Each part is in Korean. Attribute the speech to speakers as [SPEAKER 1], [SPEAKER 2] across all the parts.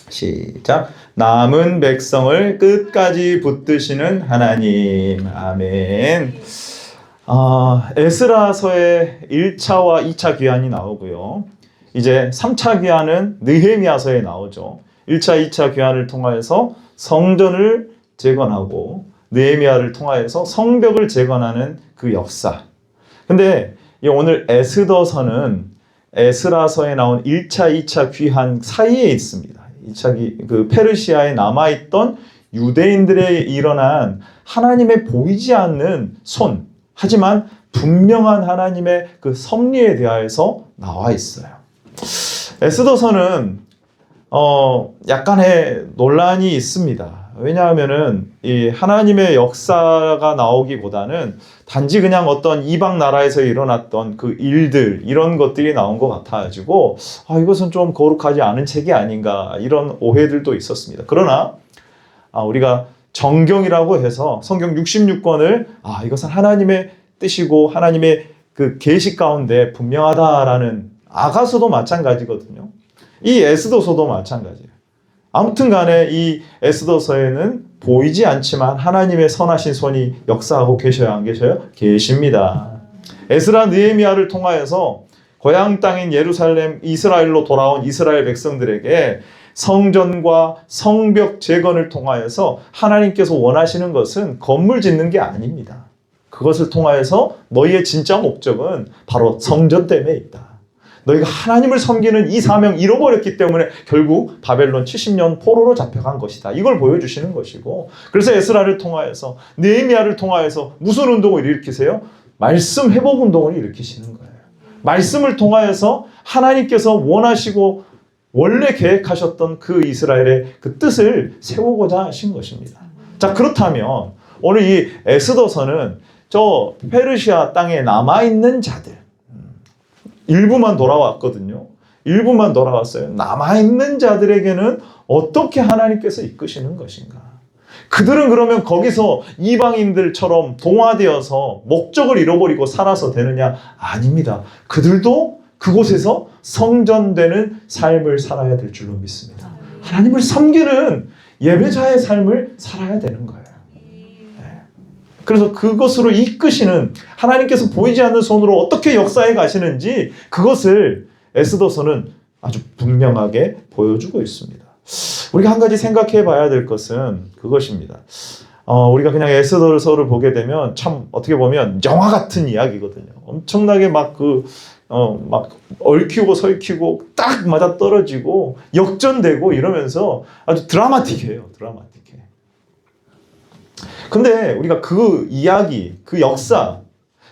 [SPEAKER 1] 시작. 남은 백성을 끝까지 붙드시는 하나님. 아멘. 에스라서의 1차와 2차 귀환이 나오고요. 이제 3차 귀환은 느헤미야서에 나오죠. 1차, 2차 귀환을 통하여서 성전을 재건하고 느헤미야를 통하여서 성벽을 재건하는 그 역사. 근데 오늘 에스더서는 에스라서에 나온 1차, 2차 귀환 사이에 있습니다. 2차 그 페르시아에 남아있던 유대인들에 일어난 하나님의 보이지 않는 손, 하지만 분명한 하나님의 그 섭리에 대하여서 나와 있어요. 에스더서는 약간의 논란이 있습니다. 왜냐하면은 이 하나님의 역사가 나오기보다는 단지 그냥 어떤 이방 나라에서 일어났던 그 일들 이런 것들이 나온 것 같아가지고 이것은 좀 거룩하지 않은 책이 아닌가 이런 오해들도 있었습니다. 그러나 우리가 정경이라고 해서 성경 66권을 이것은 하나님의 뜻이고 하나님의 그 계시 가운데 분명하다라는 아가서도 마찬가지거든요. 이 에스더서도 마찬가지예요. 아무튼 간에 이 에스더서에는 보이지 않지만 하나님의 선하신 손이 역사하고 계셔요, 안 계셔요? 계십니다. 에스라 느헤미야를 통하여서 고향 땅인 예루살렘 이스라엘로 돌아온 이스라엘 백성들에게 성전과 성벽 재건을 통하여서 하나님께서 원하시는 것은 건물 짓는 게 아닙니다. 그것을 통하여서 너희의 진짜 목적은 바로 성전 때문에 있다. 너희가 하나님을 섬기는 이 사명 잃어버렸기 때문에 결국 바벨론 70년 포로로 잡혀간 것이다. 이걸 보여주시는 것이고, 그래서 에스라를 통하여서 느헤미야를 통하여서 무슨 운동을 일으키세요? 말씀 회복 운동을 일으키시는 거예요. 말씀을 통하여서 하나님께서 원하시고 원래 계획하셨던 그 이스라엘의 그 뜻을 세우고자 하신 것입니다. 자, 그렇다면 오늘 이 에스더서는 저 페르시아 땅에 남아있는 자들, 일부만 돌아왔거든요. 일부만 돌아왔어요. 남아있는 자들에게는 어떻게 하나님께서 이끄시는 것인가? 그들은 그러면 거기서 이방인들처럼 동화되어서 목적을 잃어버리고 살아서 되느냐? 아닙니다. 그들도 그곳에서 성전되는 삶을 살아야 될 줄로 믿습니다. 하나님을 섬기는 예배자의 삶을 살아야 되는 거예요. 그래서 그것으로 이끄시는 하나님께서 보이지 않는 손으로 어떻게 역사해 가시는지 그것을 에스더서는 아주 분명하게 보여주고 있습니다. 우리가 한 가지 생각해 봐야 될 것은 그것입니다. 우리가 그냥 에스더서를 보게 되면 참 어떻게 보면 영화 같은 이야기거든요. 엄청나게 막 얽히고 설키고 딱 맞아 떨어지고 역전되고 이러면서 아주 드라마틱해요. 드라마틱해. 근데 우리가 그 이야기, 그 역사,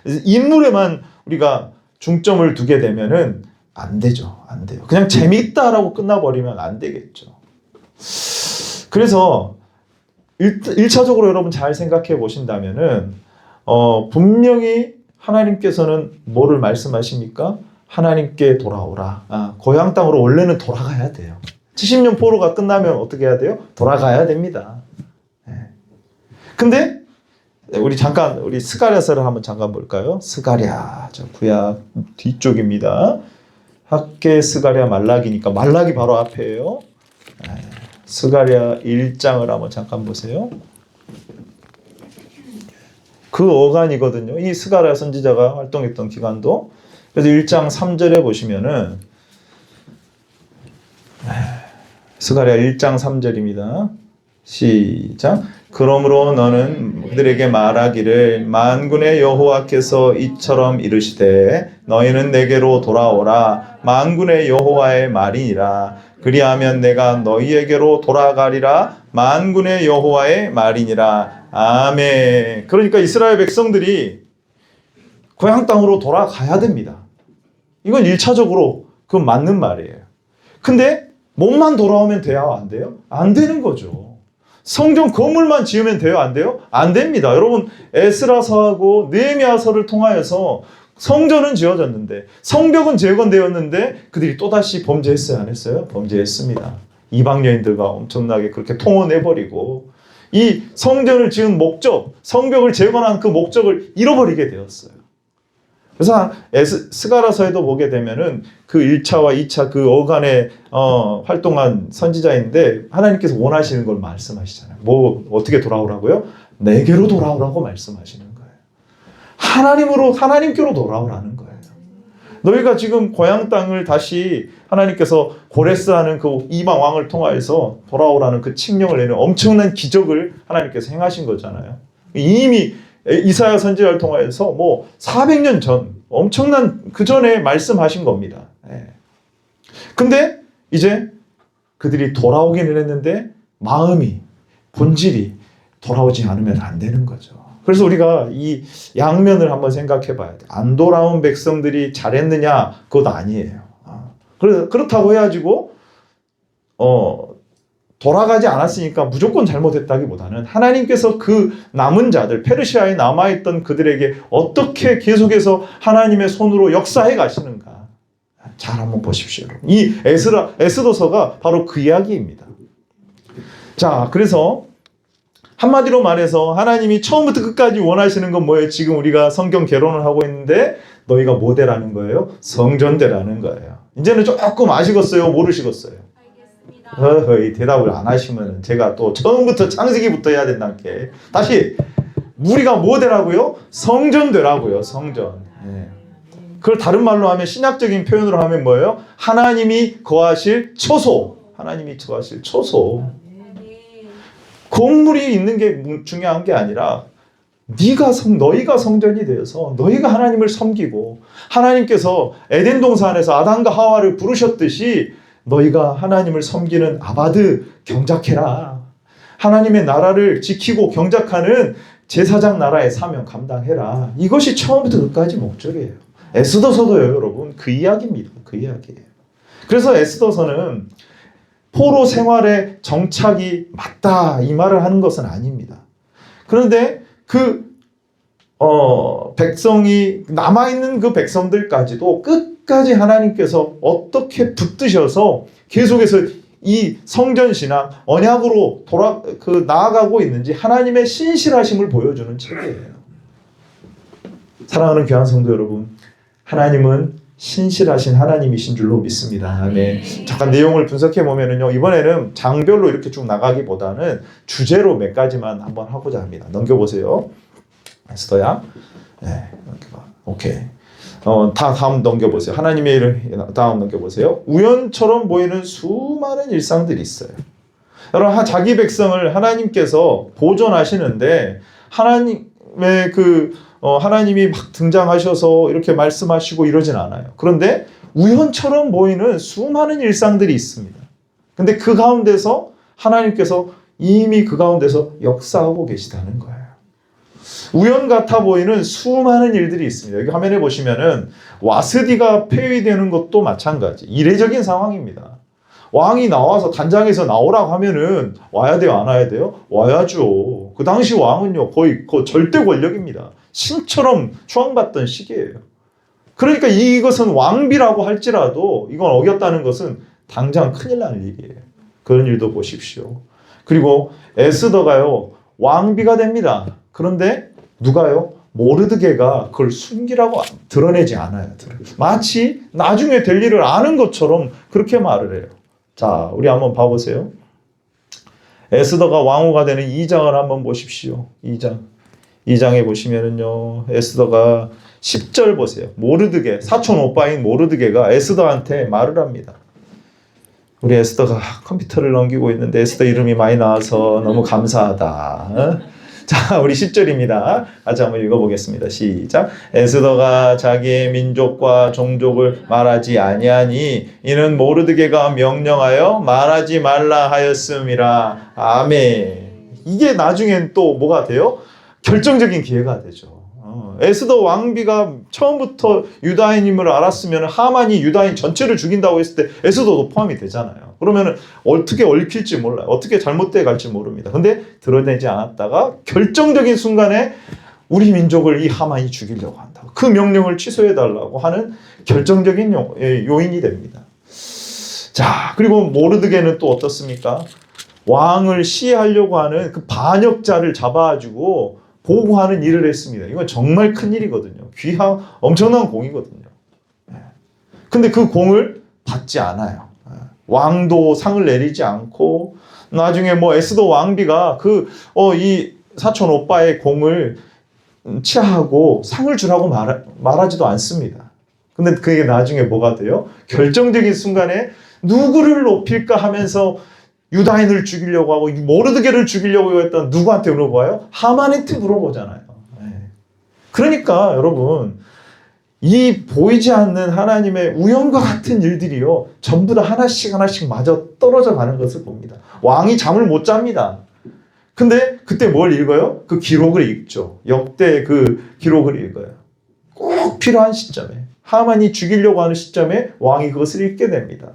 [SPEAKER 1] 인물에만 우리가 중점을 두게 되면은 안 되죠. 안 돼요. 그냥 재밌다라고 끝나버리면 안 되겠죠. 그래서 1차적으로 여러분 잘 생각해 보신다면은 분명히 하나님께서는 뭐를 말씀하십니까? 하나님께 돌아오라. 고향 땅으로 원래는 돌아가야 돼요. 70년 포로가 끝나면 어떻게 해야 돼요? 돌아가야 됩니다. 근데 우리 스가랴서를 한번 잠깐 볼까요? 스가랴, 저 구약 뒤쪽입니다. 학계, 스가랴, 말라기니까 말라기 바로 앞에요. 스가랴 1장을 한번 잠깐 보세요. 그 어간이거든요. 이 스가랴 선지자가 활동했던 기간도. 그래서 1장 3절에 보시면은 스가랴 1장 3절입니다. 시작. 그러므로 너는 그들에게 말하기를 만군의 여호와께서 이처럼 이르시되 너희는 내게로 돌아오라. 만군의 여호와의 말이니라. 그리하면 내가 너희에게로 돌아가리라. 만군의 여호와의 말이니라. 아멘. 그러니까 이스라엘 백성들이 고향 땅으로 돌아가야 됩니다. 이건 1차적으로 그 맞는 말이에요. 근데 몸만 돌아오면 돼요? 안 돼요? 안 되는 거죠. 성전 건물만 지으면 돼요? 안 돼요? 안 됩니다. 여러분, 에스라서하고 느헤미야서를 통하여서 성전은 지어졌는데, 성벽은 재건되었는데 그들이 또다시 범죄했어요? 안 했어요? 범죄했습니다. 이방 여인들과 엄청나게 그렇게 통혼해버리고 이 성전을 지은 목적, 성벽을 재건한 그 목적을 잃어버리게 되었어요. 그래서 스가랴서에도 보게 되면은 그 1차와 2차 그 어간에 활동한 선지자인데 하나님께서 원하시는 걸 말씀하시잖아요. 뭐 어떻게 돌아오라고요? 내게로 돌아오라고 말씀하시는 거예요. 하나님께로 돌아오라는 거예요. 너희가 지금 고향 땅을 다시 하나님께서 고레스라는 그 이방 왕을 통하여서 돌아오라는 그 칙령을 내는 엄청난 기적을 하나님께서 행하신 거잖아요. 이미 이사야 선지자를 통하여서 뭐 400년 전 엄청난 그 전에 말씀하신 겁니다. 근데 이제 그들이 돌아오기는 했는데 마음이 본질이 돌아오지 않으면 안 되는 거죠. 그래서 우리가 이 양면을 한번 생각해 봐야 돼. 안 돌아온 백성들이 잘했느냐? 그것 아니에요. 그렇다고 해가지고 돌아가지 않았으니까 무조건 잘못했다기보다는 하나님께서 그 남은 자들, 페르시아에 남아있던 그들에게 어떻게 계속해서 하나님의 손으로 역사해 가시는가. 잘 한번 보십시오. 이 에스더서가 바로 그 이야기입니다. 자, 그래서 한마디로 말해서 하나님이 처음부터 끝까지 원하시는 건 뭐예요? 지금 우리가 성경 개론을 하고 있는데 너희가 뭐 되라는 거예요? 성전되라는 거예요. 이제는 조금 아시겠어요? 모르시겠어요? 알겠습니다. 대답을 안 하시면 제가 또 처음부터 창세기부터 해야 된다는 게. 다시 우리가 뭐 되라고요? 성전되라고요. 성전. 그걸 다른 말로 하면 신학적인 표현으로 하면 뭐예요? 하나님이 거하실 초소. 하나님이 거하실 초소. 건물이 있는 게 중요한 게 아니라 너희가 성전이 되어서 너희가 하나님을 섬기고 하나님께서 에덴 동산에서 아담과 하와를 부르셨듯이 너희가 하나님을 섬기는 아바드 경작해라. 하나님의 나라를 지키고 경작하는 제사장 나라의 사명 감당해라. 이것이 처음부터 끝까지 목적이에요. 에스더서도요, 여러분. 그 이야기입니다. 그 이야기예요. 그래서 에스더서는 포로 생활의 정착이 맞다 이 말을 하는 것은 아닙니다. 그런데 백성이 남아있는 그 백성들까지도 끝까지 하나님께서 어떻게 붙드셔서 계속해서 이 성전신앙 언약으로 나아가고 있는지 하나님의 신실하심을 보여주는 책이에요. 사랑하는 귀한 성도 여러분, 하나님은 신실하신 하나님이신 줄로 믿습니다. 네. 잠깐 내용을 분석해 보면은요, 이번에는 장별로 이렇게 쭉 나가기보다는 주제로 몇 가지만 한번 하고자 합니다. 넘겨보세요. 에스더야. 네. 오케이. 다음 넘겨보세요. 하나님의 일을 다음 넘겨보세요. 우연처럼 보이는 수많은 일상들이 있어요. 여러분, 자기 백성을 하나님께서 보존하시는데 하나님의 하나님이 막 등장하셔서 이렇게 말씀하시고 이러진 않아요. 그런데 우연처럼 보이는 수많은 일상들이 있습니다. 근데 그 가운데서 하나님께서 이미 그 가운데서 역사하고 계시다는 거예요. 우연 같아 보이는 수많은 일들이 있습니다. 여기 화면에 보시면은 와스디가 폐위되는 것도 마찬가지. 이례적인 상황입니다. 왕이 나와서 단장에서 나오라고 하면은 와야 돼요, 안 와야 돼요? 와야죠. 그 당시 왕은요, 거의 절대 권력입니다. 신처럼 추앙받던 시기예요. 그러니까 이것은 왕비라고 할지라도 이건 어겼다는 것은 당장 큰일 나는 일이에요. 그런 일도 보십시오. 그리고 에스더가요, 왕비가 됩니다. 그런데 누가요? 모르드게가 그걸 숨기라고 드러내지 않아요. 마치 나중에 될 일을 아는 것처럼 그렇게 말을 해요. 자, 우리 한번 봐보세요. 에스더가 왕후가 되는 2장을 한번 보십시오. 2장에 보시면은요, 에스더가 10절 보세요. 모르드게, 사촌 오빠인 모르드게가 에스더한테 말을 합니다. 우리 에스더가 컴퓨터를 넘기고 있는데 에스더 이름이 많이 나와서 너무 감사하다. 자, 우리 10절입니다. 같이 한번 읽어보겠습니다. 시작. 에스더가 자기의 민족과 종족을 말하지 아니하니 이는 모르드게가 명령하여 말하지 말라 하였음이라. 아멘. 이게 나중엔 또 뭐가 돼요? 결정적인 기회가 되죠. 에스더 왕비가 처음부터 유다인임을 알았으면 하만이 유다인 전체를 죽인다고 했을 때 에스더도 포함이 되잖아요. 그러면 어떻게 얽힐지 몰라요. 어떻게 잘못돼 갈지 모릅니다. 근데 드러내지 않았다가 결정적인 순간에 우리 민족을 이 하만이 죽이려고 한다고, 그 명령을 취소해달라고 하는 결정적인 요인이 됩니다. 자, 그리고 모르드게는 또 어떻습니까? 왕을 시해하려고 하는 그 반역자를 잡아가지고 보호하는 일을 했습니다. 이건 정말 큰 일이거든요. 귀한 엄청난 공이거든요. 근데 그 공을 받지 않아요. 왕도 상을 내리지 않고 나중에 뭐 에스더 왕비가 이 사촌 오빠의 공을 취하고 상을 주라고 말하지도 않습니다. 근데 그게 나중에 뭐가 돼요? 결정적인 순간에 누구를 높일까 하면서 유다인을 죽이려고 하고 모르드게를 죽이려고 했던 누구한테 물어봐요? 하만한테 물어보잖아요. 그러니까 여러분 이 보이지 않는 하나님의 우연과 같은 일들이요 전부 다 하나씩 하나씩 맞아 떨어져 가는 것을 봅니다. 왕이 잠을 못 잡니다. 근데 그때 뭘 읽어요? 그 기록을 읽죠. 역대 그 기록을 읽어요. 꼭 필요한 시점에 하만이 죽이려고 하는 시점에 왕이 그것을 읽게 됩니다.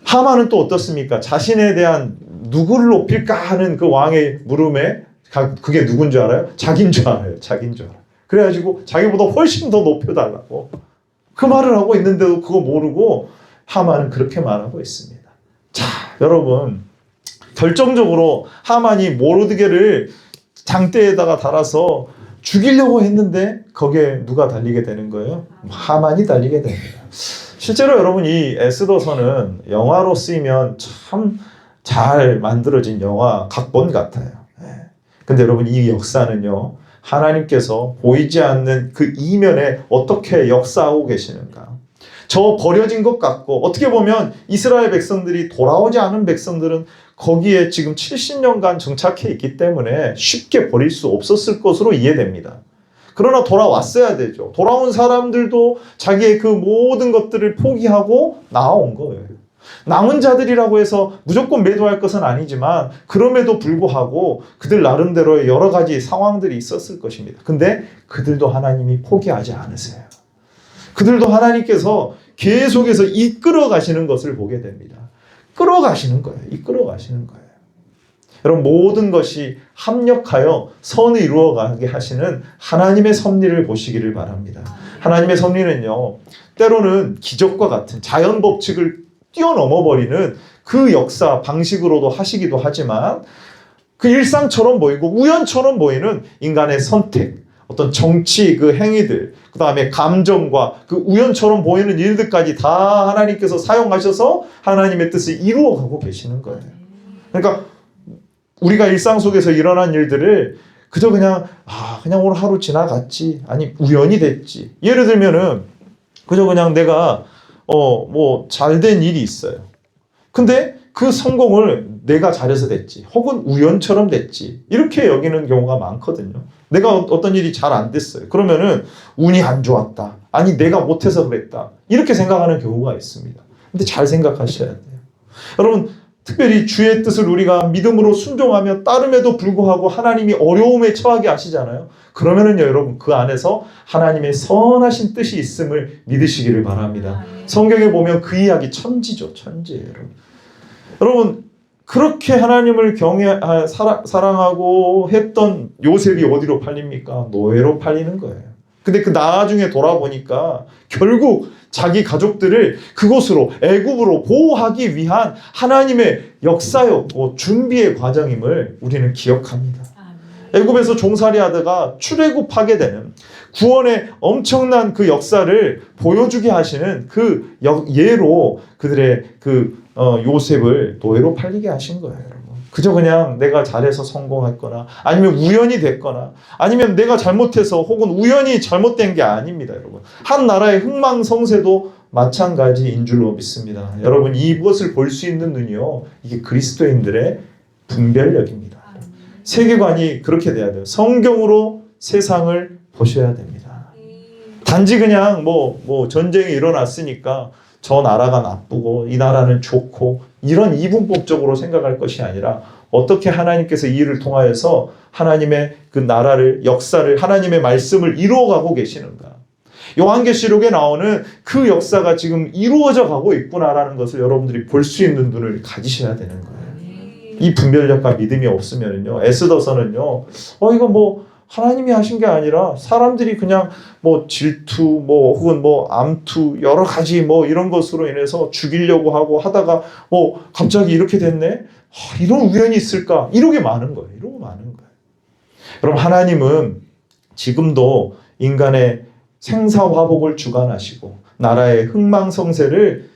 [SPEAKER 1] 하만은 또 어떻습니까? 자신에 대한 누구를 높일까 하는 그 왕의 물음에 그게 누군 줄 알아요? 자기인 줄 알아요. 자기인 줄 알아요. 그래가지고 자기보다 훨씬 더 높여달라고 그 말을 하고 있는데도 그거 모르고 하만은 그렇게 말하고 있습니다. 자, 여러분 결정적으로 하만이 모르드게를 장대에다가 달아서 죽이려고 했는데 거기에 누가 달리게 되는 거예요? 하만이 달리게 됩니다. 실제로 여러분 이 에스더서는 영화로 쓰이면 참 잘 만들어진 영화 각본 같아요. 근데 여러분 이 역사는요 하나님께서 보이지 않는 그 이면에 어떻게 역사하고 계시는가. 저 버려진 것 같고 어떻게 보면 이스라엘 백성들이 돌아오지 않은 백성들은 거기에 지금 70년간 정착해 있기 때문에 쉽게 버릴 수 없었을 것으로 이해됩니다. 그러나 돌아왔어야 되죠. 돌아온 사람들도 자기의 그 모든 것들을 포기하고 나온 거예요. 남은 자들이라고 해서 무조건 매도할 것은 아니지만 그럼에도 불구하고 그들 나름대로의 여러 가지 상황들이 있었을 것입니다. 근데 그들도 하나님이 포기하지 않으세요. 그들도 하나님께서 계속해서 이끌어 가시는 것을 보게 됩니다. 끌어가시는 거예요. 이끌어 가시는 거예요. 여러분 모든 것이 합력하여 선을 이루어가게 하시는 하나님의 섭리를 보시기를 바랍니다. 하나님의 섭리는요 때로는 기적과 같은 자연 법칙을 뛰어넘어버리는 그 역사 방식으로도 하시기도 하지만 그 일상처럼 보이고 우연처럼 보이는 인간의 선택, 어떤 정치 그 행위들, 그 다음에 감정과 그 우연처럼 보이는 일들까지 다 하나님께서 사용하셔서 하나님의 뜻을 이루어가고 계시는 거예요. 그러니까 우리가 일상 속에서 일어난 일들을 그저 그냥 오늘 하루 지나갔지, 아니 우연이 됐지. 예를 들면은 그저 그냥 내가 뭐 잘된 일이 있어요. 근데 그 성공을 내가 잘해서 됐지, 혹은 우연처럼 됐지, 이렇게 여기는 경우가 많거든요. 내가 어떤 일이 잘 안 됐어요. 그러면은 운이 안 좋았다, 아니 내가 못해서 그랬다, 이렇게 생각하는 경우가 있습니다. 근데 잘 생각하셔야 돼요. 여러분 특별히 주의 뜻을 우리가 믿음으로 순종하며 따름에도 불구하고 하나님이 어려움에 처하게 하시잖아요. 그러면은요 여러분 그 안에서 하나님의 선하신 뜻이 있음을 믿으시기를 바랍니다. 성경에 보면 그 이야기 천지죠. 천지예요. 여러분 그렇게 하나님을 사랑하고 했던 요셉이 어디로 팔립니까? 노예로 팔리는 거예요. 근데 그 나중에 돌아보니까 결국 자기 가족들을 그곳으로 애굽으로 보호하기 위한 하나님의 역사였고 준비의 과정임을 우리는 기억합니다. 애굽에서 종살이 하다가 출애굽하게 되는 구원의 엄청난 그 역사를 보여주게 하시는 그 예로 그들의 요셉을 노예로 팔리게 하신 거예요, 여러분. 그저 그냥 내가 잘해서 성공했거나 아니면 우연이 됐거나 아니면 내가 잘못해서 혹은 우연히 잘못된 게 아닙니다, 여러분. 한 나라의 흥망성쇠도 마찬가지인 줄로 믿습니다. 여러분 이것을 볼 수 있는 눈이요, 이게 그리스도인들의 분별력입니다. 세계관이 그렇게 돼야 돼요. 성경으로 세상을 보셔야 됩니다. 단지 그냥 뭐 전쟁이 일어났으니까 저 나라가 나쁘고 이 나라는 좋고 이런 이분법적으로 생각할 것이 아니라 어떻게 하나님께서 이 일을 통하여서 하나님의 그 나라를, 역사를, 하나님의 말씀을 이루어가고 계시는가. 요한계시록에 나오는 그 역사가 지금 이루어져 가고 있구나라는 것을 여러분들이 볼 수 있는 눈을 가지셔야 되는 거예요. 이 분별력과 믿음이 없으면요, 에스더서는요, 이거 뭐 하나님이 하신 게 아니라 사람들이 그냥 뭐 질투, 뭐 혹은 뭐 암투, 여러 가지 뭐 이런 것으로 인해서 죽이려고 하고 하다가 갑자기 이렇게 됐네? 이런 우연이 있을까? 이러게 많은 거예요. 이러고 많은 거예요. 그럼 하나님은 지금도 인간의 생사화복을 주관하시고 나라의 흥망성쇠를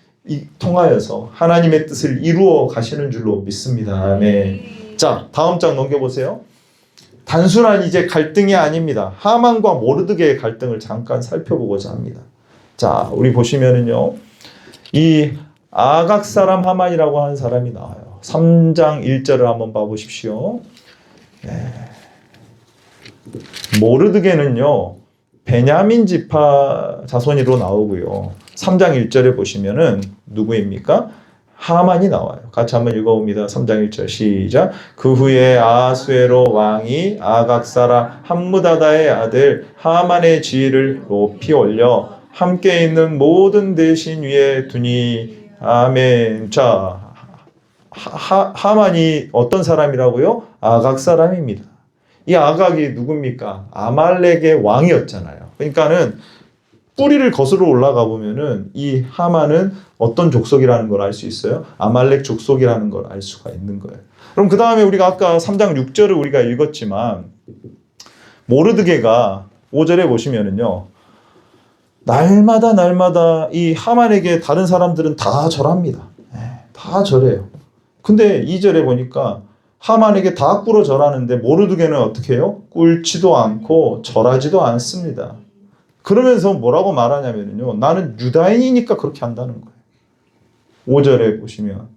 [SPEAKER 1] 통하여서 하나님의 뜻을 이루어 가시는 줄로 믿습니다. 아멘. 자, 다음 장 넘겨보세요. 단순한 이제 갈등이 아닙니다. 하만과 모르드게의 갈등을 잠깐 살펴보고자 합니다. 자, 우리 보시면은요, 이 아각 사람 하만이라고 하는 사람이 나와요. 3장 1절을 한번 봐보십시오. 모르드게는요, 베냐민 지파 자손으로 나오고요. 3장 1절에 보시면은 누구입니까? 하만이 나와요. 같이 한번 읽어봅니다. 3장 1절 시작. 그 후에 아하수에로 왕이 아각 사람 함무다다의 아들 하만의 지위를 높이 올려 함께 있는 모든 대신 위에 두니. 아멘. 자, 하만이 어떤 사람이라고요? 아각 사람입니다. 이 아각이 누굽니까? 아말렉의 왕이었잖아요. 그러니까는 뿌리를 거슬러 올라가 보면은 이 하만은 어떤 족속이라는 걸 알 수 있어요? 아말렉 족속이라는 걸 알 수가 있는 거예요. 그럼 그 다음에 우리가 아까 3장 6절을 우리가 읽었지만 모르드게가 5절에 보시면은요, 날마다 이 하만에게 다른 사람들은 다 절합니다. 다 절해요. 근데 2절에 보니까 하만에게 다 꿇어 절하는데 모르드게는 어떻게 해요? 꿇지도 않고 절하지도 않습니다. 그러면서 뭐라고 말하냐면요, 나는 유다인이니까 그렇게 한다는 거예요. 5절에 보시면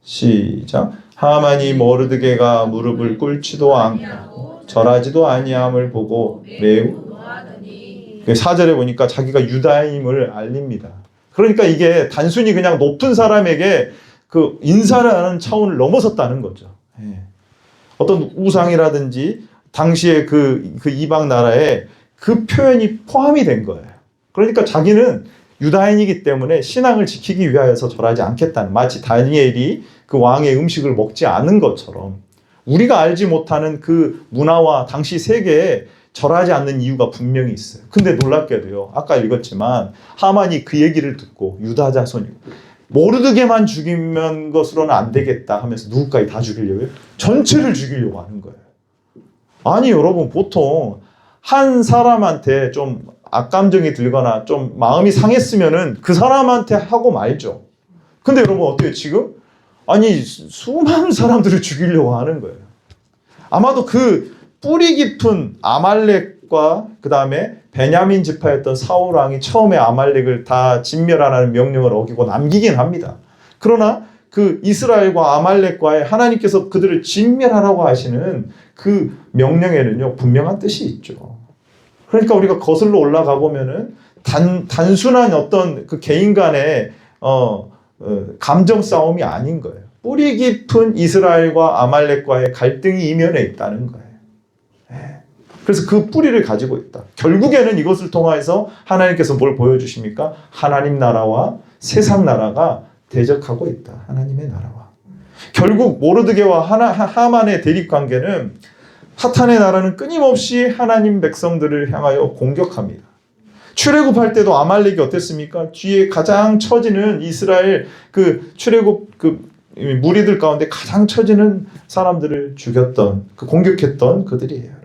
[SPEAKER 1] 시작. 하만이 모르드게가 무릎을 꿇지도 않고 절하지도 아니함을 보고 매우 4절에 보니까 자기가 유다인임을 알립니다. 그러니까 이게 단순히 그냥 높은 사람에게 그 인사를 하는 차원을 넘어섰다는 거죠. 어떤 우상이라든지 당시에 그 이방 나라에 그 표현이 포함이 된 거예요. 그러니까 자기는 유다인이기 때문에 신앙을 지키기 위하여서 절하지 않겠다는, 마치 다니엘이 그 왕의 음식을 먹지 않은 것처럼 우리가 알지 못하는 그 문화와 당시 세계에 절하지 않는 이유가 분명히 있어요. 근데 놀랍게도요, 아까 읽었지만 하만이 그 얘기를 듣고 유다 자손이고 모르드게만 죽이면 것으로는 안 되겠다 하면서 누구까지 다 죽이려고요? 전체를 죽이려고 하는 거예요. 아니 여러분, 보통 한 사람한테 좀 악감정이 들거나 좀 마음이 상했으면은 그 사람한테 하고 말죠. 근데 여러분 어때요 지금? 아니 수많은 사람들을 죽이려고 하는 거예요. 아마도 그 뿌리 깊은 아말렉과 그 다음에 베냐민 지파였던 사울 왕이 처음에 아말렉을 다 진멸하라는 명령을 어기고 남기긴 합니다. 그러나 그 이스라엘과 아말렉과의 하나님께서 그들을 진멸하라고 하시는 그 명령에는요 분명한 뜻이 있죠. 그러니까 우리가 거슬러 올라가 보면은 단순한 어떤 그 개인 간의 감정 싸움이 아닌 거예요. 뿌리 깊은 이스라엘과 아말렉과의 갈등이 이면에 있다는 거예요. 그래서 그 뿌리를 가지고 있다. 결국에는 이것을 통해서 하나님께서 뭘 보여주십니까? 하나님 나라와 세상 나라가 대적하고 있다. 하나님의 나라와. 결국 모르드게와 하만의 대립관계는 사탄의 나라는 끊임없이 하나님 백성들을 향하여 공격합니다. 출애굽할 때도 아말렉이 어땠습니까? 뒤에 가장 처지는 이스라엘 그 출애굽 그 무리들 가운데 가장 처지는 사람들을 죽였던, 그 공격했던 그들이에요.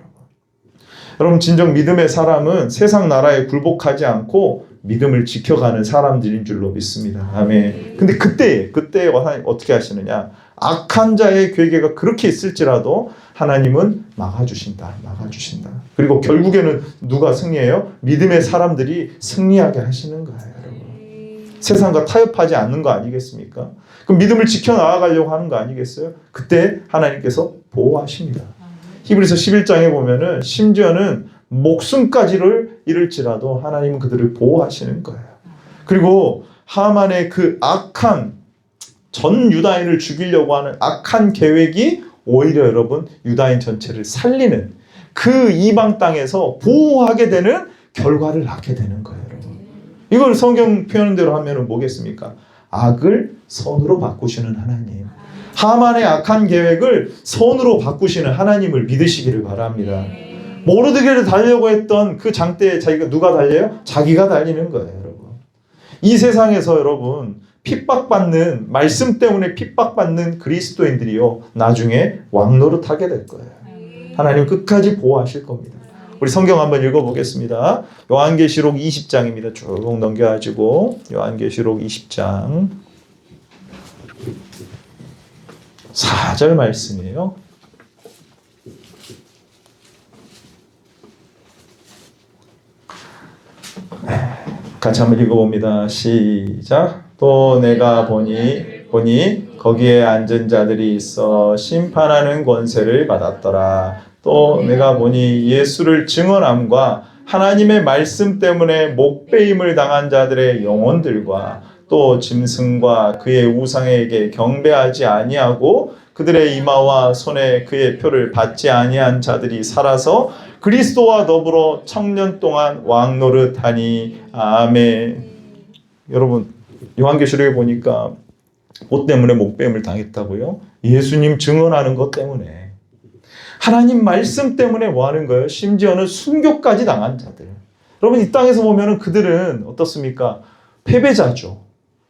[SPEAKER 1] 여러분, 진정 믿음의 사람은 세상 나라에 굴복하지 않고 믿음을 지켜가는 사람들인 줄로 믿습니다. 아멘. 근데 그때 하나님 어떻게 하시느냐? 악한 자의 괴계가 그렇게 있을지라도 하나님은 막아주신다. 그리고 결국에는 누가 승리해요? 믿음의 사람들이 승리하게 하시는 거예요, 여러분. 세상과 타협하지 않는 거 아니겠습니까? 그럼 믿음을 지켜나가려고 하는 거 아니겠어요? 그때 하나님께서 보호하십니다. 히브리서 11장에 보면은 심지어는 목숨까지를 잃을지라도 하나님은 그들을 보호하시는 거예요. 그리고 하만의 그 악한 전 유다인을 죽이려고 하는 악한 계획이 오히려 여러분 유다인 전체를 살리는, 그 이방 땅에서 보호하게 되는 결과를 낳게 되는 거예요, 여러분. 이걸 성경 표현대로 하면은 뭐겠습니까? 악을 선으로 바꾸시는 하나님. 하만의 악한 계획을 선으로 바꾸시는 하나님을 믿으시기를 바랍니다. 모르드게를 달려고 했던 그 장대에 자기가 누가 달려요? 자기가 달리는 거예요, 여러분. 이 세상에서 여러분 핍박받는, 말씀 때문에 핍박받는 그리스도인들이요 나중에 왕노릇하게 될 거예요. 하나님 끝까지 보호하실 겁니다. 우리 성경 한번 읽어보겠습니다. 요한계시록 20장입니다. 쭉 넘겨가지고 요한계시록 20장 4절 말씀이에요. 같이 한번 읽어봅니다. 시작. 또 내가 보니 거기에 앉은 자들이 있어 심판하는 권세를 받았더라. 또 내가 보니 예수를 증언함과 하나님의 말씀 때문에 목배임을 당한 자들의 영혼들과 또 짐승과 그의 우상에게 경배하지 아니하고 그들의 이마와 손에 그의 표를 받지 아니한 자들이 살아서 그리스도와 더불어 천년 동안 왕노릇하니. 아멘. 여러분, 요한계시록에 보니까 뭐 때문에 목배임을 당했다고요? 예수님 증언하는 것 때문에. 하나님 말씀 때문에 뭐 하는 거예요? 심지어는 순교까지 당한 자들. 여러분, 이 땅에서 보면은 그들은 어떻습니까? 패배자죠.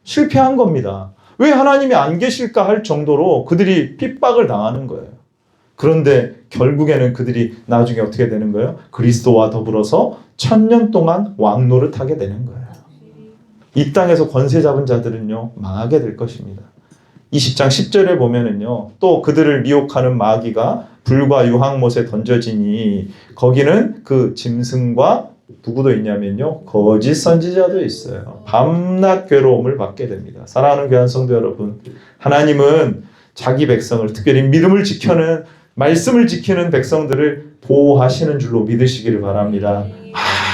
[SPEAKER 1] 실패한 겁니다. 왜 하나님이 안 계실까 할 정도로 그들이 핍박을 당하는 거예요. 그런데 결국에는 그들이 나중에 어떻게 되는 거예요? 그리스도와 더불어서 천년 동안 왕노릇하게 되는 거예요. 이 땅에서 권세 잡은 자들은요, 망하게 될 것입니다. 20장 10절에 보면은요, 또 그들을 미혹하는 마귀가 불과 유황못에 던져지니 거기는 그 짐승과 누구도 있냐면요, 거짓 선지자도 있어요. 밤낮 괴로움을 받게 됩니다. 사랑하는 귀한 성도 여러분, 하나님은 자기 백성을, 특별히 믿음을 지켜는, 말씀을 지키는 백성들을 보호하시는 줄로 믿으시기를 바랍니다.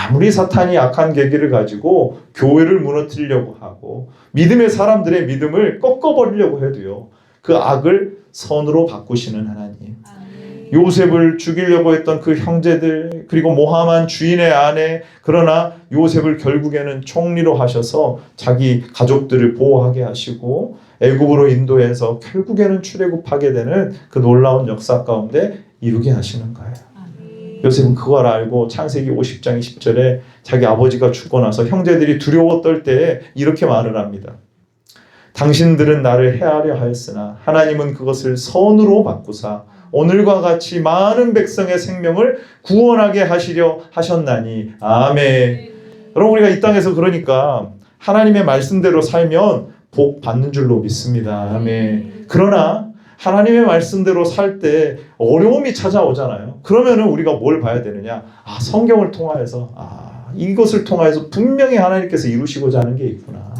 [SPEAKER 1] 아무리 사탄이 악한 계기를 가지고 교회를 무너뜨리려고 하고 믿음의 사람들의 믿음을 꺾어버리려고 해도요, 그 악을 선으로 바꾸시는 하나님. 요셉을 죽이려고 했던 그 형제들, 그리고 모함한 주인의 아내, 그러나 요셉을 결국에는 총리로 하셔서 자기 가족들을 보호하게 하시고 애굽으로 인도해서 결국에는 출애굽하게 되는 그 놀라운 역사 가운데 이루게 하시는 거예요. 요셉은 그걸 알고 창세기 50장 20절에 자기 아버지가 죽고 나서 형제들이 두려워 떨 때에 이렇게 말을 합니다. 당신들은 나를 해하려 하였으나 하나님은 그것을 선으로 바꾸사 오늘과 같이 많은 백성의 생명을 구원하게 하시려 하셨나니. 아멘. 여러분, 우리가 이 땅에서 그러니까 하나님의 말씀대로 살면 복 받는 줄로 믿습니다. 아멘. 그러나 하나님의 말씀대로 살 때 어려움이 찾아오잖아요. 그러면은 우리가 뭘 봐야 되느냐? 성경을 통하여서, 이것을 통하여서 분명히 하나님께서 이루시고자 하는 게 있구나.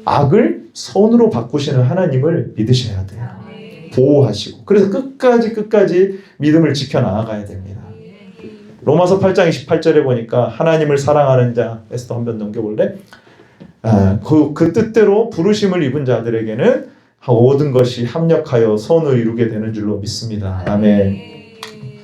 [SPEAKER 1] 악을 선으로 바꾸시는 하나님을 믿으셔야 돼요. 보호하시고. 그래서 끝까지 믿음을 지켜나가야 됩니다. 로마서 8장 28절에 보니까 하나님을 사랑하는 자, 에스더 한번 넘겨볼래? 그 뜻대로 부르심을 입은 자들에게는 모든 것이 합력하여 선을 이루게 되는 줄로 믿습니다. 아멘.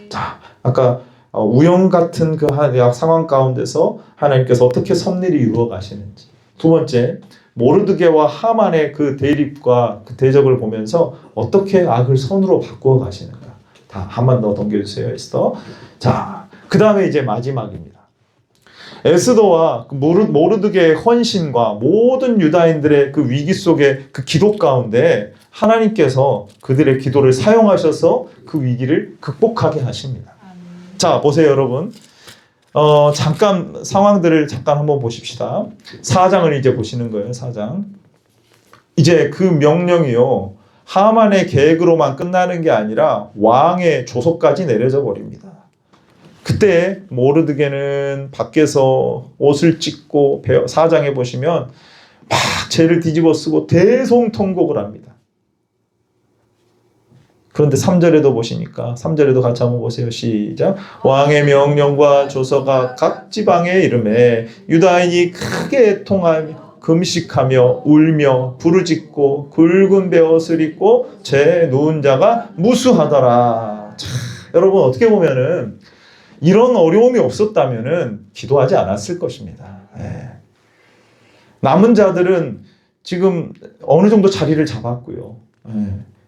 [SPEAKER 1] 자, 아까 우영 같은 그 상황 가운데서 하나님께서 어떻게 섭리를 이루어 가시는지. 두 번째, 모르드게와 하만의 그 대립과 그 대적을 보면서 어떻게 악을 선으로 바꾸어 가시는가. 다 한 번 더 넘겨주세요, 에스더. 자, 그 다음에 이제 마지막입니다. 에스더와 모르드게의 헌신과 모든 유다인들의 그 위기 속에 그 기도 가운데 하나님께서 그들의 기도를 사용하셔서 그 위기를 극복하게 하십니다. 자, 보세요, 여러분. 잠깐 상황들을 잠깐 한번 보십시다. 4장을 이제 보시는 거예요. 4장. 이제 그 명령이요, 하만의 계획으로만 끝나는 게 아니라 왕의 조소까지 내려져 버립니다. 그때 모르드게는 밖에서 옷을 찢고 4장에 보시면 막 죄를 뒤집어 쓰고 대성통곡을 합니다. 그런데 3절에도 보시니까 3절에도 같이 한번 보세요. 시작. 왕의 명령과 조서가 각 지방에 이름에 유다인이 크게 애통하며 금식하며 울며 부르짖고 굵은 베옷을 입고 죄 누운 자가 무수하더라. 자, 여러분, 어떻게 보면은 이런 어려움이 없었다면은 기도하지 않았을 것입니다. 남은 자들은 지금 어느 정도 자리를 잡았고요.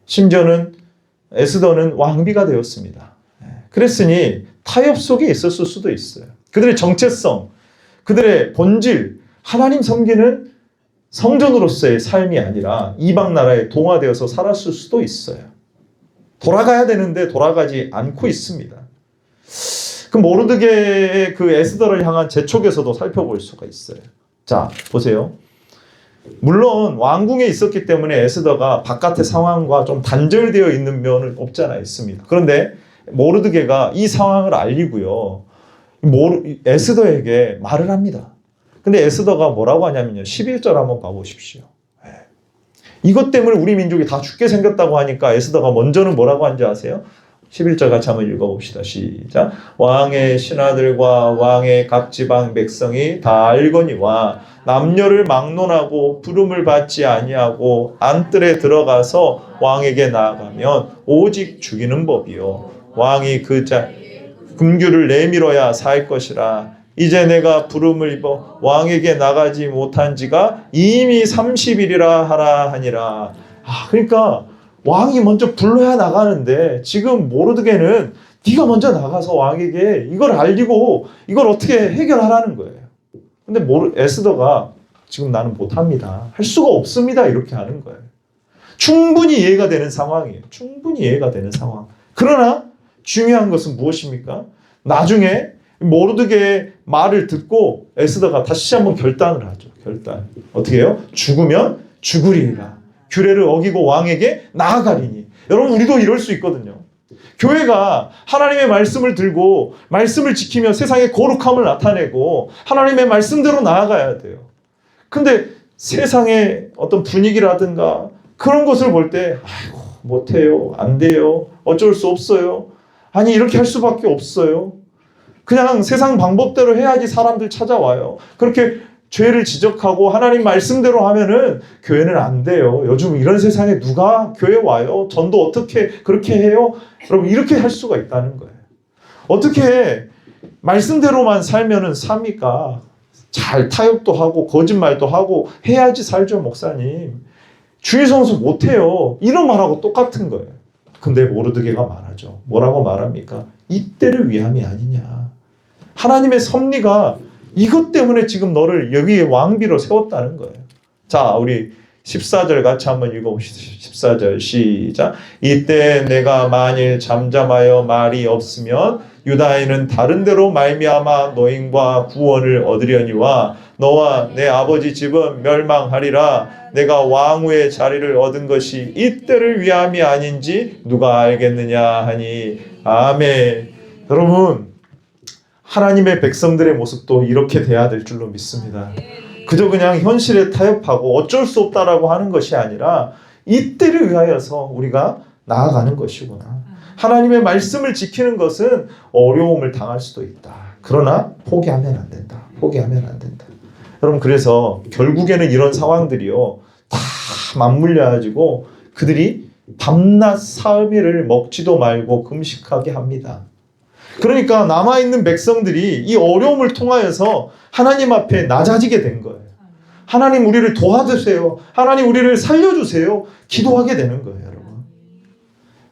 [SPEAKER 1] 심지어는 에스더는 왕비가 되었습니다. 그랬으니 타협 속에 있었을 수도 있어요. 그들의 정체성, 그들의 본질, 하나님 섬기는 성전으로서의 삶이 아니라 이방 나라에 동화되어서 살았을 수도 있어요. 돌아가야 되는데 돌아가지 않고 있습니다. 그 모르드게의 그 에스더를 향한 재촉에서도 살펴볼 수가 있어요. 자, 보세요. 물론 왕궁에 있었기 때문에 에스더가 바깥의 상황과 좀 단절되어 있는 면은 없지 않아 있습니다. 그런데 모르드게가 이 상황을 알리고요. 에스더에게 말을 합니다. 근데 에스더가 뭐라고 하냐면요. 11절 한번 봐보십시오. 이것 때문에 우리 민족이 다 죽게 생겼다고 하니까 에스더가 먼저는 뭐라고 하는지 아세요? 11절 같이 한번 읽어봅시다. 시작. 왕의 신하들과 왕의 각 지방 백성이 다 알거니와 남녀를 막론하고 부름을 받지 아니하고 안뜰에 들어가서 왕에게 나아가면 오직 죽이는 법이요. 왕이 그 금규를 내밀어야 살 것이라. 이제 내가 부름을 입어 왕에게 나가지 못한 지가 이미 30일이라 하라 하니라. 그러니까 왕이 먼저 불러야 나가는데 지금 모르드게는 네가 먼저 나가서 왕에게 이걸 알리고 이걸 어떻게 해결하라는 거예요. 근데 에스더가 지금 나는 못합니다. 할 수가 없습니다. 이렇게 하는 거예요. 충분히 이해가 되는 상황이에요. 충분히 이해가 되는 상황. 그러나 중요한 것은 무엇입니까? 나중에 모르드게의 말을 듣고 에스더가 다시 한번 결단을 하죠. 결단. 어떻게 해요? 죽으면 죽으리라. 규례를 어기고 왕에게 나아가리니. 여러분 우리도 이럴 수 있거든요. 교회가 하나님의 말씀을 들고 말씀을 지키며 세상의 거룩함을 나타내고 하나님의 말씀대로 나아가야 돼요. 근데 세상의 어떤 분위기라든가 그런 것을 볼 때 아이고 못해요. 안 돼요. 어쩔 수 없어요. 아니 이렇게 할 수밖에 없어요. 그냥 세상 방법대로 해야지 사람들 찾아와요. 그렇게 죄를 지적하고 하나님 말씀대로 하면은 교회는 안 돼요. 요즘 이런 세상에 누가 교회 와요? 전도 어떻게 그렇게 해요? 여러분 이렇게 할 수가 있다는 거예요. 어떻게 말씀대로만 살면은 삽니까? 잘 타협도 하고 거짓말도 하고 해야지 살죠, 목사님. 주일 성수 못해요. 이런 말하고 똑같은 거예요. 근데 모르드게가 말하죠. 뭐라고 말합니까? 이때를 위함이 아니냐. 하나님의 섭리가 이것 때문에 지금 너를 여기에 왕비로 세웠다는 거예요. 자, 우리 14절 같이 한번 읽어봅시다. 14절 시작. 이때 내가 만일 잠잠하여 말이 없으면 유다인은 다른 데로 말미암아 노임과 구원을 얻으려니와 너와 내 아버지 집은 멸망하리라. 내가 왕후의 자리를 얻은 것이 이때를 위함이 아닌지 누가 알겠느냐 하니. 아멘. 여러분 하나님의 백성들의 모습도 이렇게 돼야 될 줄로 믿습니다. 그저 그냥 현실에 타협하고 어쩔 수 없다라고 하는 것이 아니라 이때를 위하여서 우리가 나아가는 것이구나. 하나님의 말씀을 지키는 것은 어려움을 당할 수도 있다. 그러나 포기하면 안 된다. 포기하면 안 된다. 여러분 그래서 결국에는 이런 상황들이요. 다 맞물려가지고 그들이 밤낮 사흘을 먹지도 말고 금식하게 합니다. 그러니까 남아있는 백성들이 이 어려움을 통하여서 하나님 앞에 낮아지게 된 거예요. 하나님 우리를 도와주세요. 하나님 우리를 살려주세요. 기도하게 되는 거예요, 여러분.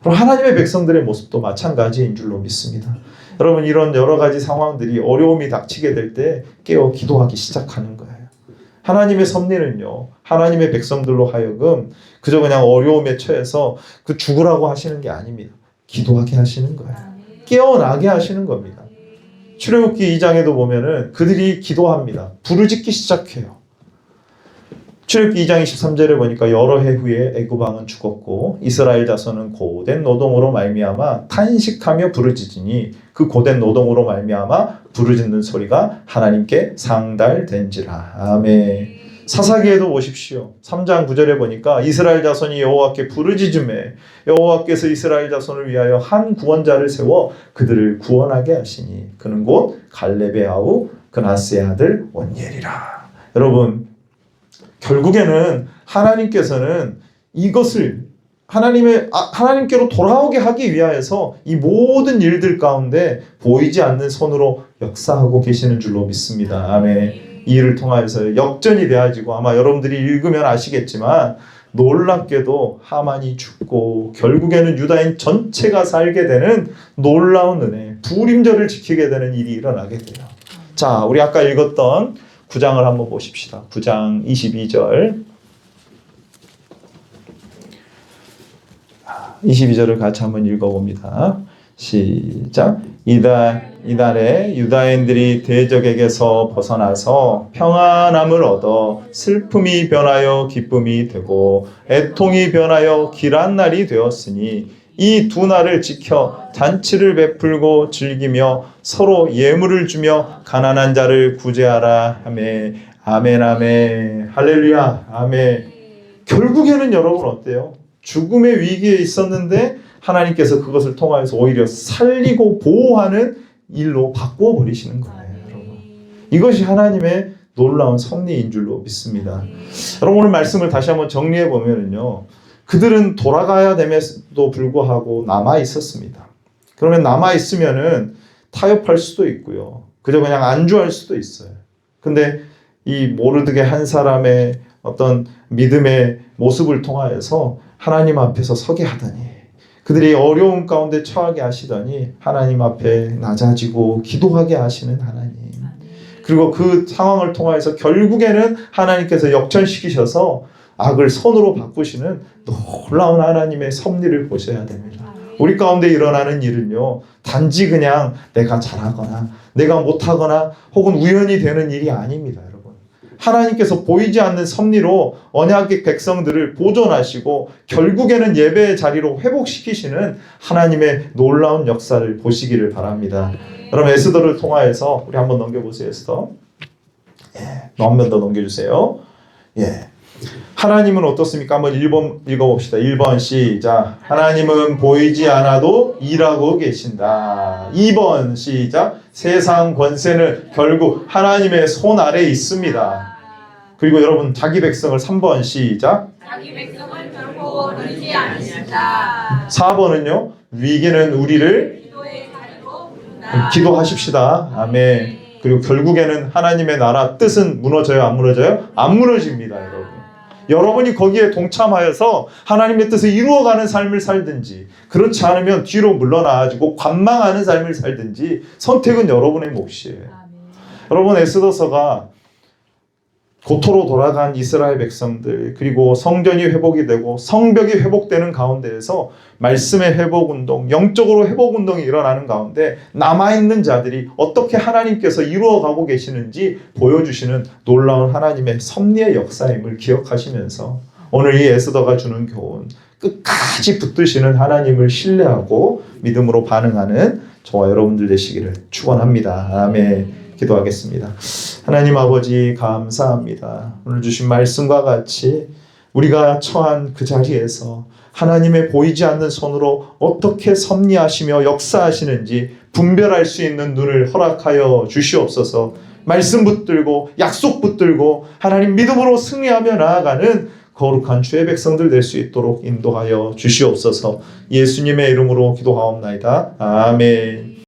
[SPEAKER 1] 그럼 하나님의 백성들의 모습도 마찬가지인 줄로 믿습니다. 여러분 이런 여러 가지 상황들이 어려움이 닥치게 될 때 깨어 기도하기 시작하는 거예요. 하나님의 섭리는요. 하나님의 백성들로 하여금 그저 그냥 어려움에 처해서 그 죽으라고 하시는 게 아닙니다. 기도하게 하시는 거예요. 깨어나게 하시는 겁니다. 출애굽기 2장에도 보면은 그들이 기도합니다. 부르짖기 시작해요. 출애굽기 2장 23절에 보니까 여러 해 후에 애굽 왕은 죽었고 이스라엘 자손은 고된 노동으로 말미암아 탄식하며 부르짖으니 그 고된 노동으로 말미암아 부르짖는 소리가 하나님께 상달된지라. 아멘. 사사기에도 보십시오. 3장 9절에 보니까 이스라엘 자손이 여호와께 부르짖음에 여호와께서 이스라엘 자손을 위하여 한 구원자를 세워 그들을 구원하게 하시니 그는 곧 갈렙의 아우 그나스의 아들 온니엘이라. 여러분 결국에는 하나님께서는 이것을 하나님께로 돌아오게 하기 위하여서 이 모든 일들 가운데 보이지 않는 손으로 역사하고 계시는 줄로 믿습니다. 아멘. 이 일을 통하여서 역전이 되어지고 아마 여러분들이 읽으면 아시겠지만 놀랍게도 하만이 죽고 결국에는 유다인 전체가 살게 되는 놀라운 은혜, 불임절을 지키게 되는 일이 일어나게 돼요. 자, 우리 아까 읽었던 9장을 한번 보십시다. 9장 22절. 22절을 같이 한번 읽어봅니다. 시작. 이달에 유다인들이 대적에게서 벗어나서 평안함을 얻어 슬픔이 변하여 기쁨이 되고 애통이 변하여 길한 날이 되었으니 이 두 날을 지켜 잔치를 베풀고 즐기며 서로 예물을 주며 가난한 자를 구제하라 하매 아멘 아멘 할렐루야 아멘. 결국에는 여러분 어때요? 죽음의 위기에 있었는데 하나님께서 그것을 통하여서 오히려 살리고 보호하는 일로 바꾸어 버리시는 거예요, 여러분. 이것이 하나님의 놀라운 섭리인 줄로 믿습니다. 여러분 오늘 말씀을 다시 한번 정리해 보면은요. 그들은 돌아가야 됨에도 불구하고 남아 있었습니다. 그러면 남아 있으면은 타협할 수도 있고요. 그저 그냥 안주할 수도 있어요. 근데 이 모르드게 한 사람의 어떤 믿음의 모습을 통하여서 하나님 앞에서 서게 하더니 그들이 어려운 가운데 처하게 하시더니 하나님 앞에 낮아지고 기도하게 하시는 하나님. 그리고 그 상황을 통하여서 결국에는 하나님께서 역전시키셔서 악을 선으로 바꾸시는 놀라운 하나님의 섭리를 보셔야 됩니다. 우리 가운데 일어나는 일은요, 단지 그냥 내가 잘하거나 내가 못하거나 혹은 우연히 되는 일이 아닙니다, 여러분. 하나님께서 보이지 않는 섭리로 언약의 백성들을 보존하시고 결국에는 예배의 자리로 회복시키시는 하나님의 놀라운 역사를 보시기를 바랍니다. 여러분 에스더를 통하여서 우리 한번 넘겨보세요. 에스더. 한 번 더 넘겨주세요. 하나님은 어떻습니까? 한번 1번 읽어봅시다. 1번 시작. 하나님은 보이지 않아도 일하고 계신다. 2번 시작. 세상 권세는 결국 하나님의 손 아래에 있습니다. 그리고 여러분 자기 백성을 3번 시작.
[SPEAKER 2] 자기 백성을 결코 버리지 않으신다.
[SPEAKER 1] 4번은요. 위기는 우리를
[SPEAKER 2] 기도의 자리로 부른다.
[SPEAKER 1] 기도하십시다. 아멘. 그리고 결국에는 하나님의 나라 뜻은 무너져요? 안 무너져요? 안 무너집니다, 여러분. 여러분이 거기에 동참하여서 하나님의 뜻을 이루어가는 삶을 살든지 그렇지 않으면 뒤로 물러나가지고 관망하는 삶을 살든지 선택은 여러분의 몫이에요. 여러분 에스더서가 고토로 돌아간 이스라엘 백성들 그리고 성전이 회복이 되고 성벽이 회복되는 가운데에서 말씀의 회복운동, 영적으로 회복운동이 일어나는 가운데 남아있는 자들이 어떻게 하나님께서 이루어가고 계시는지 보여주시는 놀라운 하나님의 섭리의 역사임을 기억하시면서 오늘 이 에스더가 주는 교훈, 끝까지 붙드시는 하나님을 신뢰하고 믿음으로 반응하는 저와 여러분들 되시기를 축원합니다. 아멘. 기도하겠습니다. 하나님 아버지 감사합니다. 오늘 주신 말씀과 같이 우리가 처한 그 자리에서 하나님의 보이지 않는 손으로 어떻게 섭리하시며 역사하시는지 분별할 수 있는 눈을 허락하여 주시옵소서. 말씀 붙들고 약속 붙들고 하나님 믿음으로 승리하며 나아가는 거룩한 주의 백성들 될 수 있도록 인도하여 주시옵소서. 예수님의 이름으로 기도하옵나이다. 아멘.